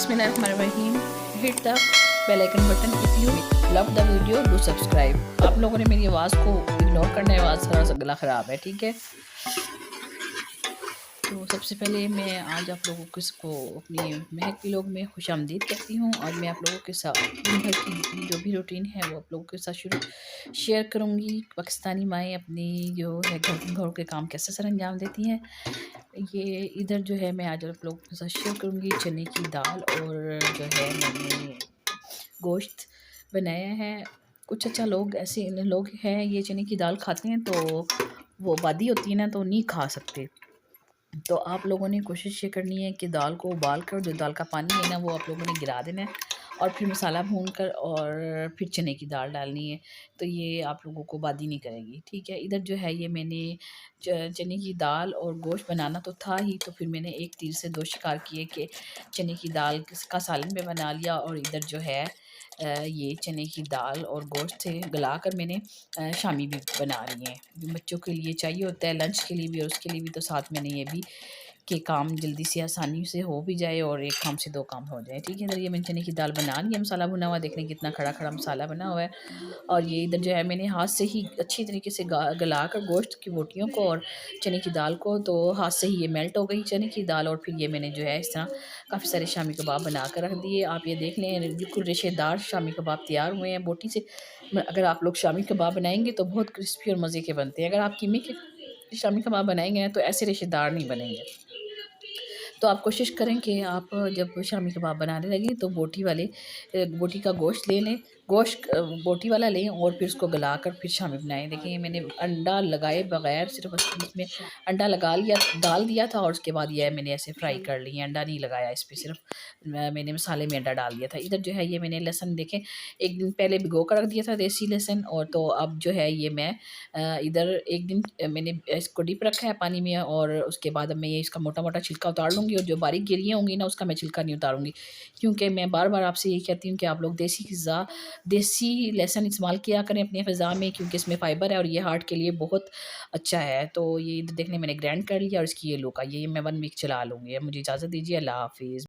बिस्मिल्लाहिर्रहमानिर्रहीम। Hit the bell icon button if you love the video, do subscribe. आप लोगों ने मेरी आवाज़ को इग्नोर करना है, आवाज़ थोड़ा सा गला ख़राब है, ठीक है। तो सबसे पहले मैं आज आप लोगों को अपनी महक व्लॉग में खुशामदीद कहती हूँ और मैं आप लोगों के साथ दिन भर की जो भी रूटीन है वो आप लोगों के साथ शेयर करूँगी। पाकिस्तानी माएँ अपनी जो है घरों के काम कैसे सर अंजाम देती हैं, ये इधर जो है मैं आज आप लोगों के साथ शेयर करूँगी। चने की दाल और जो है मैंने गोश्त बनाया है। कुछ अच्छा लोग ऐसे लोग हैं ये चने की दाल खाते हैं तो वो वादी होती है ना, तो नहीं खा सकते। तो आप लोगों ने कोशिश ये करनी है कि दाल को उबाल कर जो दाल का पानी है ना वो आप लोगों ने गिरा देना है और फिर मसाला भून कर और फिर चने की दाल डालनी है। तो ये आप लोगों को बादी नहीं करेगी, ठीक है। इधर जो है ये मैंने चने की दाल और गोश्त बनाना तो था ही, तो फिर मैंने एक तीर से दो शिकार किए कि चने की दाल का सालन में बना लिया और इधर जो है ये चने की दाल और गोश्त से गला कर मैंने शामी भी बना रही हैं। बच्चों के लिए चाहिए होता है लंच के लिए भी और उसके लिए भी, तो साथ मैंने ये भी कि काम जल्दी से आसानी से हो भी जाए और एक काम से दो काम हो जाए, ठीक है। इधर ये मैंने चने की दाल बना ली है, मसाला भुना हुआ, देख रहे हैं कितना खड़ा खड़ा मसाला बना हुआ है। और ये इधर जो है मैंने हाथ से ही अच्छी तरीके से गला कर गोश्त की बोटियों को और चने की दाल को, तो हाथ से ही ये मेल्ट हो गई चने की दाल। और फिर ये मैंने जो है इस तरह काफ़ी सारे शामी कबाब बना कर रख दिए। आप ये देख लें बिल्कुल रेशेदार शामी कबाब तैयार हुए हैं बोटी से। अगर आप लोग शामी कबाब बनाएंगे तो बहुत क्रिस्पी और मज़े के बनते हैं। अगर आप कीमे के शामी कबाब बनाएंगे तो ऐसे रेशेदार नहीं बनेंगे। तो आप कोशिश करें कि आप जब शामी कबाब बनाने लगें तो बोटी का गोश्त ले लें, गोश्त बोटी वाला लें और फिर उसको गलाकर फिर शामी बनाएं। देखिए मैंने अंडा लगाए बगैर सिर्फ इसमें अंडा लगा लिया, डाल दिया था और उसके बाद ये मैंने ऐसे फ्राई कर ली। अंडा नहीं लगाया इस पर, सिर्फ मैंने मसाले में अंडा डाल दिया था। इधर जो है ये मैंने लहसुन देखें एक दिन पहले भिगो कर रख दिया था, देसी लहसुन। और तो अब जो है ये मैं इधर एक दिन मैंने इसको डिप रखा है पानी में और उसके बाद अब मैं ये इसका मोटा मोटा छिलका उतार लूँगी और जो बारीक गिरियाँ होंगी ना उसका मैं छिलका नहीं उतारूँगी, क्योंकि मैं बार बार आपसे यही कहती हूँ कि आप लोग देसी लहसुन इस्तेमाल किया करें अपनी ग़िज़ा में, क्योंकि इसमें फ़ाइबर है और ये हार्ट के लिए बहुत अच्छा है। तो ये देखने मैंने ग्राइंड कर लिया और इसकी ये लुक आई है। ये मैं 1 वीक चला लूँगी। अब मुझे इजाज़त दीजिए, अल्लाह हाफ़िज़।